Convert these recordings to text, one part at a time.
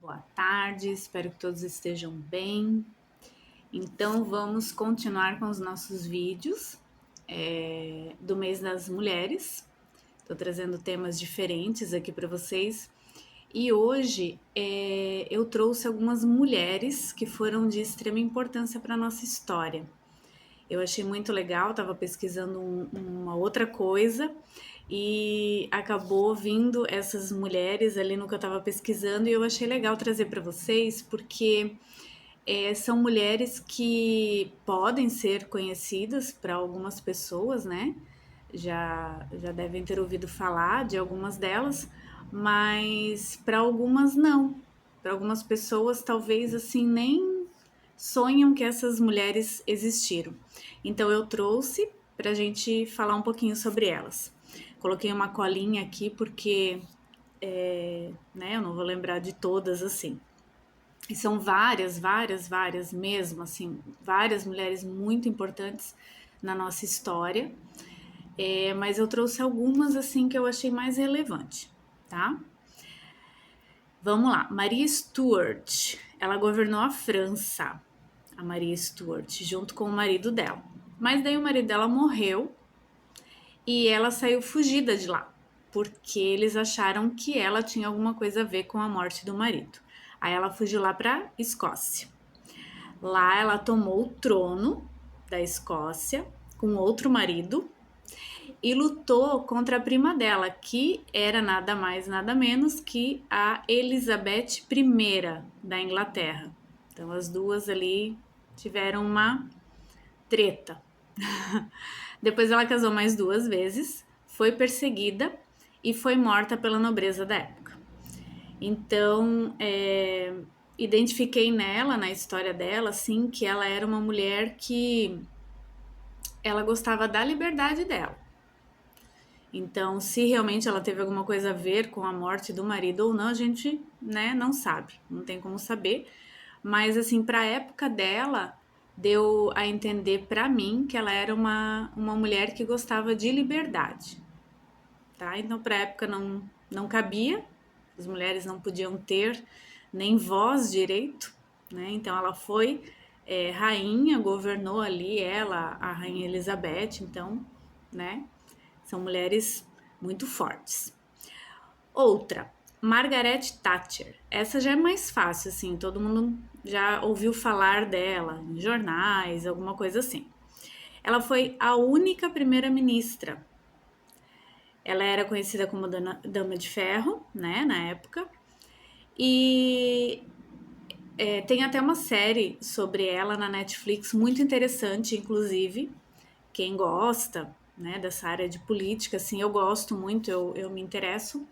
Boa tarde, espero que todos estejam bem. Então, vamos continuar com os nossos vídeos do mês das mulheres. Estou trazendo temas diferentes aqui para vocês. E hoje eu trouxe algumas mulheres que foram de extrema importância para a nossa história. Eu achei muito legal, estava pesquisando uma outra coisa e acabou vindo essas mulheres ali no que eu estava pesquisando e eu achei legal trazer para vocês porque são mulheres que podem ser conhecidas para algumas pessoas, né? Já devem ter ouvido falar de algumas delas, mas para algumas não. Para algumas pessoas, talvez assim, nem sonham que essas mulheres existiram. Então eu trouxe para a gente falar um pouquinho sobre elas. Coloquei uma colinha aqui porque né, eu não vou lembrar de todas assim. E são várias mesmo, assim, várias mulheres muito importantes na nossa história. Mas eu trouxe algumas assim que eu achei mais relevante, tá? Vamos lá, Maria Stuart, ela governou a França, a Maria Stuart, junto com o marido dela. Mas daí o marido dela morreu e ela saiu fugida de lá, porque eles acharam que ela tinha alguma coisa a ver com a morte do marido. Aí ela fugiu lá para Escócia. Lá ela tomou o trono da Escócia com outro marido e lutou contra a prima dela, que era nada mais, nada menos que a Elizabeth I da Inglaterra. Então as duas ali tiveram uma treta. Depois ela casou mais duas vezes, foi perseguida e foi morta pela nobreza da época. Então, identifiquei nela, na história dela, assim, que ela era uma mulher que ela gostava da liberdade dela. Então, se realmente ela teve alguma coisa a ver com a morte do marido ou não, a gente, né, não sabe, não tem como saber. Mas, assim, para a época dela, deu a entender para mim que ela era uma mulher que gostava de liberdade, tá? Então, para a época não cabia, as mulheres não podiam ter nem voz direito, né? Então, ela foi rainha, governou ali ela, a rainha Elizabeth, então, né? São mulheres muito fortes. Outra, Margaret Thatcher. Essa já é mais fácil, assim, todo mundo já ouviu falar dela em jornais, alguma coisa assim. Ela foi a única primeira-ministra. Ela era conhecida como Dama de Ferro, né, na época. E tem até uma série sobre ela na Netflix, muito interessante, inclusive. Quem gosta, né, dessa área de política, assim, eu gosto muito, eu me interesso.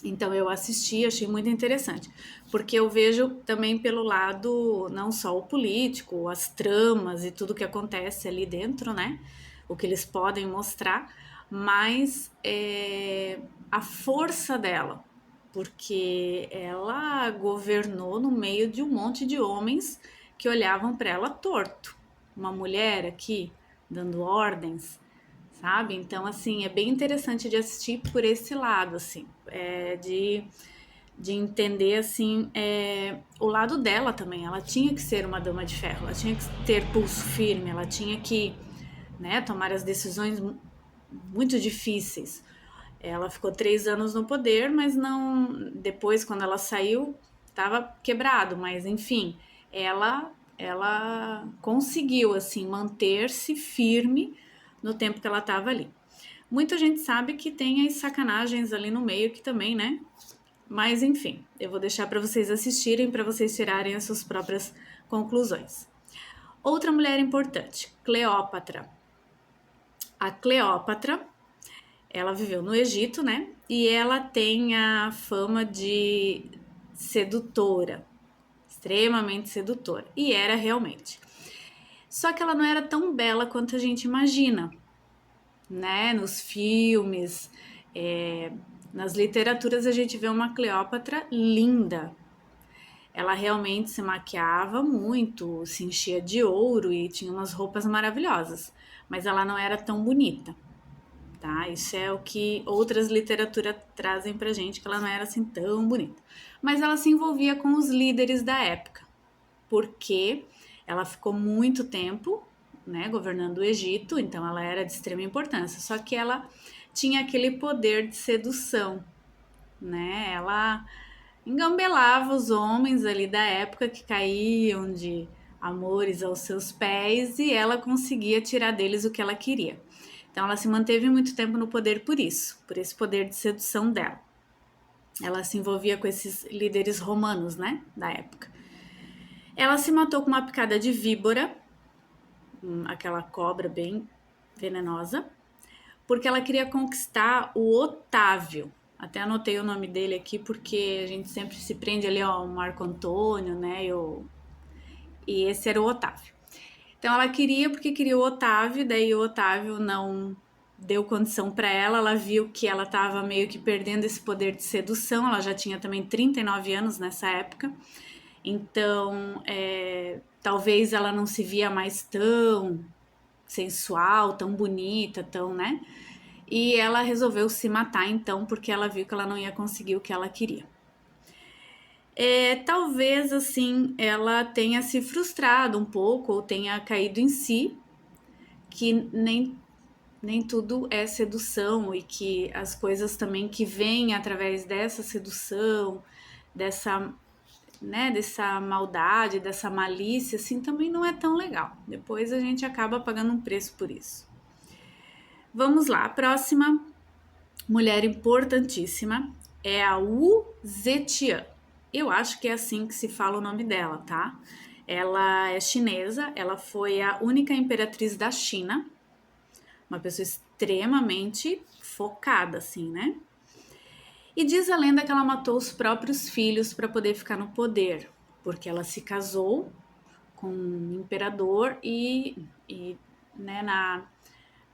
Então eu assisti, achei muito interessante, porque eu vejo também pelo lado não só o político, as tramas e tudo que acontece ali dentro, né? O que eles podem mostrar, mas a força dela, porque ela governou no meio de um monte de homens que olhavam para ela torto. Uma mulher aqui dando ordens, sabe? Então, assim, é bem interessante de assistir por esse lado, assim, de entender, assim, o lado dela também. Ela tinha que ser uma dama de ferro, ela tinha que ter pulso firme, ela tinha que, né, tomar as decisões muito difíceis. Ela ficou 3 anos no poder, mas não. Depois, quando ela saiu, estava quebrado, mas enfim, ela conseguiu assim manter-se firme no tempo que ela estava ali. Muita gente sabe que tem as sacanagens ali no meio que também, né? Mas enfim, eu vou deixar para vocês assistirem, para vocês tirarem as suas próprias conclusões. Outra mulher importante, Cleópatra. A Cleópatra, ela viveu no Egito, né? E ela tem a fama de sedutora, extremamente sedutora. E era realmente. Só que ela não era tão bela quanto a gente imagina, né? Nos filmes, nas literaturas a gente vê uma Cleópatra linda. Ela realmente se maquiava muito, se enchia de ouro e tinha umas roupas maravilhosas, mas ela não era tão bonita, tá? Isso é o que outras literaturas trazem pra gente, que ela não era assim tão bonita. Mas ela se envolvia com os líderes da época, porque ela ficou muito tempo, né, governando o Egito, então ela era de extrema importância. Só que ela tinha aquele poder de sedução, né? Ela engambelava os homens ali da época que caíam de amores aos seus pés e ela conseguia tirar deles o que ela queria. Então ela se manteve muito tempo no poder por isso, por esse poder de sedução dela. Ela se envolvia com esses líderes romanos, né, da época. Ela se matou com uma picada de víbora, aquela cobra bem venenosa, porque ela queria conquistar o Otávio. Até anotei o nome dele aqui porque a gente sempre se prende ali ao Marco Antônio, né? E esse era o Otávio. Então ela queria porque queria o Otávio, daí o Otávio não deu condição para ela, ela viu que ela estava meio que perdendo esse poder de sedução, ela já tinha também 39 anos nessa época, então talvez ela não se via mais tão sensual, tão bonita, tão, né? E ela resolveu se matar então, porque ela viu que ela não ia conseguir o que ela queria. Talvez assim ela tenha se frustrado um pouco ou tenha caído em si, que nem tudo é sedução e que as coisas também que vêm através dessa sedução, dessa, né, dessa maldade, dessa malícia, assim, também não é tão legal. Depois a gente acaba pagando um preço por isso. Vamos lá, a próxima mulher importantíssima é a Wu Zetian. Eu acho que é assim que se fala o nome dela, tá? Ela é chinesa, ela foi a única imperatriz da China, uma pessoa extremamente focada, assim, né? E diz a lenda que ela matou os próprios filhos para poder ficar no poder, porque ela se casou com um imperador e né,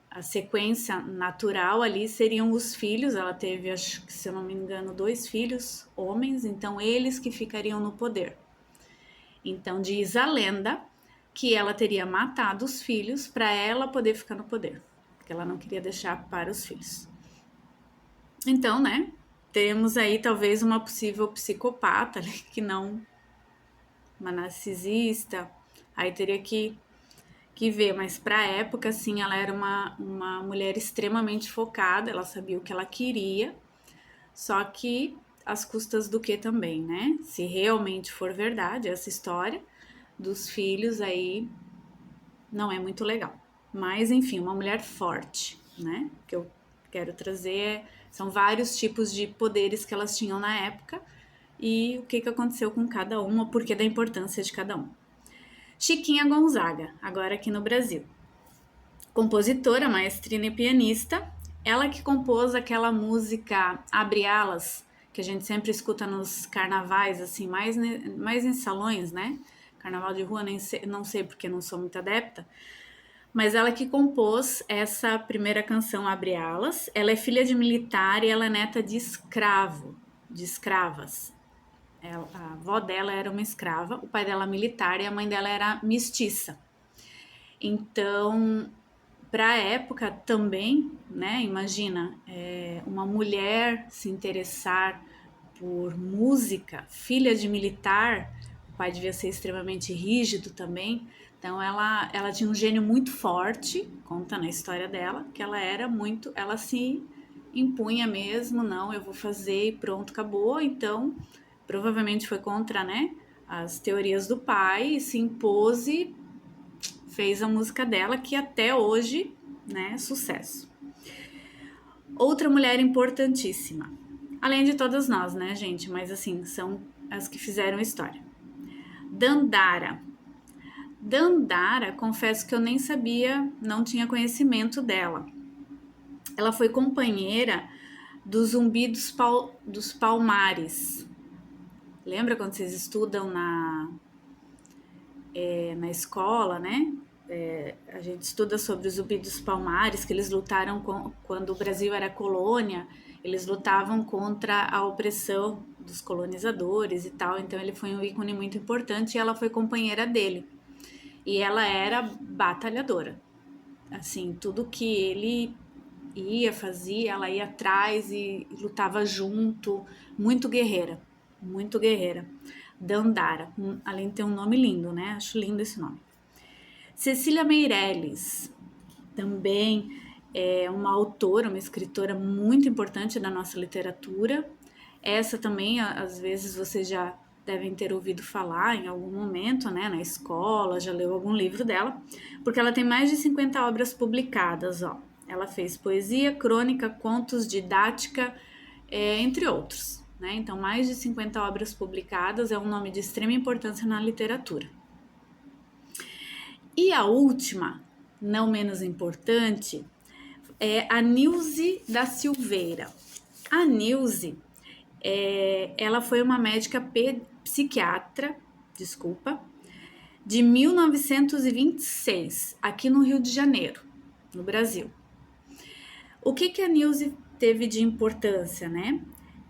a sequência natural ali seriam os filhos. Ela teve, acho que se eu não me engano, 2 filhos homens, então eles que ficariam no poder. Então diz a lenda que ela teria matado os filhos para ela poder ficar no poder, porque ela não queria deixar para os filhos. Então, né, temos aí talvez uma possível psicopata ali, que não uma narcisista, aí teria que ver, mas para a época, assim, ela era uma mulher extremamente focada, ela sabia o que ela queria, só que às custas do que também, né? Se realmente for verdade essa história dos filhos, aí não é muito legal. Mas, enfim, uma mulher forte, né? O que eu quero trazer são vários tipos de poderes que elas tinham na época e o que aconteceu com cada uma, o porquê da importância de cada um. Chiquinha Gonzaga, agora aqui no Brasil. Compositora, maestrina e pianista, ela que compôs aquela música Abre Alas, que a gente sempre escuta nos carnavais, assim, mais em salões, né? Carnaval de rua, não sei porque não sou muito adepta, mas ela que compôs essa primeira canção, Abre Alas. Ela é filha de militar e ela é neta de escravas. A avó dela era uma escrava, o pai dela militar e a mãe dela era mestiça. Então, para a época também, né? Imagina, uma mulher se interessar por música, filha de militar, o pai devia ser extremamente rígido também. Então ela tinha um gênio muito forte, conta na história dela, que ela se impunha mesmo, não, eu vou fazer e pronto, acabou. Então, provavelmente foi contra, né, as teorias do pai, se impôs e fez a música dela, que até hoje, né, é sucesso. Outra mulher importantíssima, além de todas nós, né, gente, mas assim, são as que fizeram história. Dandara. Dandara, confesso que eu nem sabia, não tinha conhecimento dela. Ela foi companheira do Zumbi dos Palmares. Lembra quando vocês estudam na escola, né? A gente estuda sobre os Zumbi dos Palmares, que eles lutaram quando o Brasil era colônia, eles lutavam contra a opressão dos colonizadores e tal, então ele foi um ícone muito importante e ela foi companheira dele. E ela era batalhadora. Assim, tudo que ele ia, fazia, ela ia atrás e lutava junto, muito guerreira, muito guerreira. Dandara, além de ter um nome lindo, né? Acho lindo esse nome. Cecília Meirelles, também é uma autora, uma escritora muito importante da nossa literatura. Essa também, às vezes, vocês já devem ter ouvido falar em algum momento, né, na escola, já leu algum livro dela, porque ela tem mais de 50 obras publicadas, ó. Ela fez poesia, crônica, contos, didática, entre outros, né? Então, mais de 50 obras publicadas, é um nome de extrema importância na literatura. E a última, não menos importante, é a Nilze da Silveira. A Nilze, ela foi uma médica psiquiatra, de 1926, aqui no Rio de Janeiro, no Brasil. O que a Nilze teve de importância, né?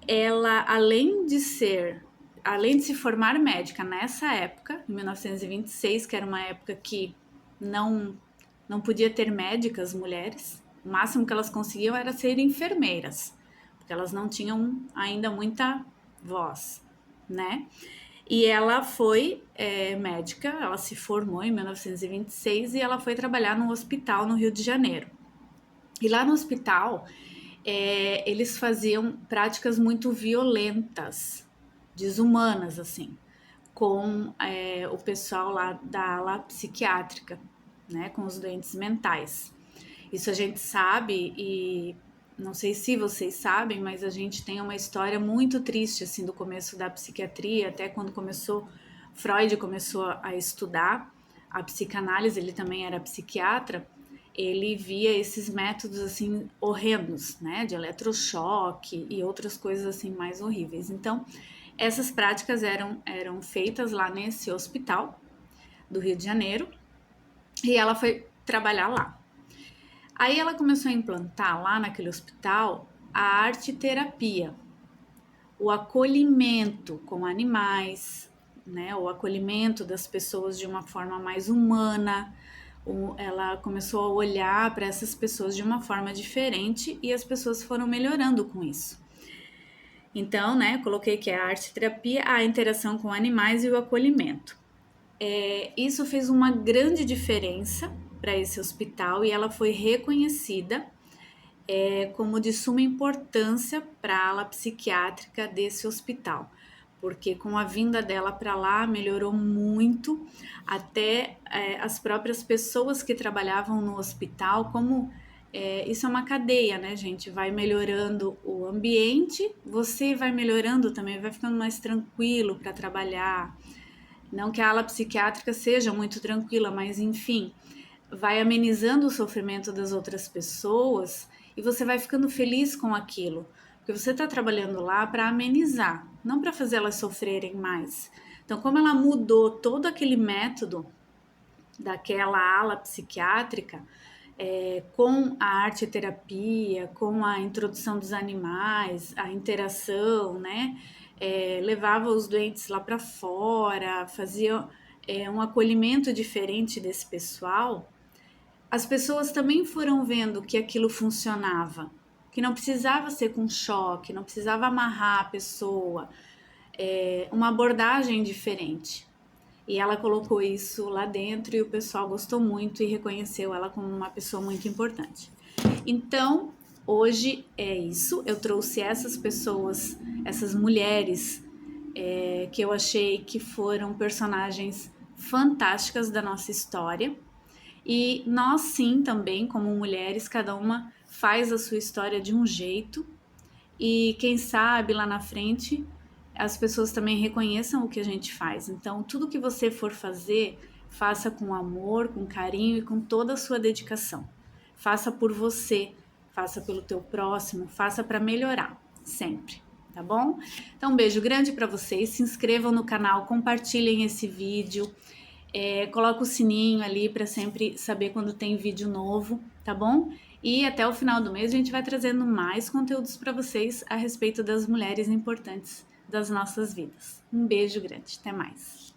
Ela, além de se formar médica nessa época, em 1926, que era uma época que não podia ter médicas mulheres, o máximo que elas conseguiam era ser enfermeiras, porque elas não tinham ainda muita voz, né? E ela foi médica, ela se formou em 1926 e ela foi trabalhar num hospital no Rio de Janeiro. E lá no hospital, eles faziam práticas muito violentas, desumanas, assim, com o pessoal lá da ala psiquiátrica, né, com os doentes mentais. Isso a gente sabe e não sei se vocês sabem, mas a gente tem uma história muito triste, assim, do começo da psiquiatria, até quando Freud começou a estudar a psicanálise, ele também era psiquiatra, ele via esses métodos assim horrendos, né, de eletrochoque e outras coisas assim mais horríveis. Então, essas práticas eram feitas lá nesse hospital do Rio de Janeiro e ela foi trabalhar lá. Aí ela começou a implantar lá naquele hospital a arte-terapia, o acolhimento com animais, né, o acolhimento das pessoas de uma forma mais humana. Ela começou a olhar para essas pessoas de uma forma diferente e as pessoas foram melhorando com isso. Então, né, coloquei que é a arte-terapia, a interação com animais e o acolhimento. Isso fez uma grande diferença para esse hospital e ela foi reconhecida como de suma importância para a ala psiquiátrica desse hospital, porque com a vinda dela para lá melhorou muito, até as próprias pessoas que trabalhavam no hospital, como isso é uma cadeia, né, gente? Vai melhorando o ambiente, você vai melhorando também, vai ficando mais tranquilo para trabalhar. Não que a ala psiquiátrica seja muito tranquila, mas enfim, vai amenizando o sofrimento das outras pessoas e você vai ficando feliz com aquilo, porque você está trabalhando lá para amenizar, não para fazer elas sofrerem mais. Então, como ela mudou todo aquele método daquela ala psiquiátrica, com a arte-terapia, com a introdução dos animais, a interação, né? Levava os doentes lá para fora, fazia um acolhimento diferente desse pessoal. As pessoas também foram vendo que aquilo funcionava, que não precisava ser com choque, não precisava amarrar a pessoa, uma abordagem diferente. E ela colocou isso lá dentro e o pessoal gostou muito e reconheceu ela como uma pessoa muito importante. Então, hoje é isso. Eu trouxe essas pessoas, essas mulheres, que eu achei que foram personagens fantásticas da nossa história. E nós sim, também, como mulheres, cada uma faz a sua história de um jeito. E quem sabe lá na frente as pessoas também reconheçam o que a gente faz. Então, tudo que você for fazer, faça com amor, com carinho e com toda a sua dedicação. Faça por você, faça pelo teu próximo, faça para melhorar, sempre, tá bom? Então, um beijo grande para vocês, se inscrevam no canal, compartilhem esse vídeo, coloca o sininho ali para sempre saber quando tem vídeo novo, tá bom? E até o final do mês a gente vai trazendo mais conteúdos para vocês a respeito das mulheres importantes das nossas vidas. Um beijo grande, até mais!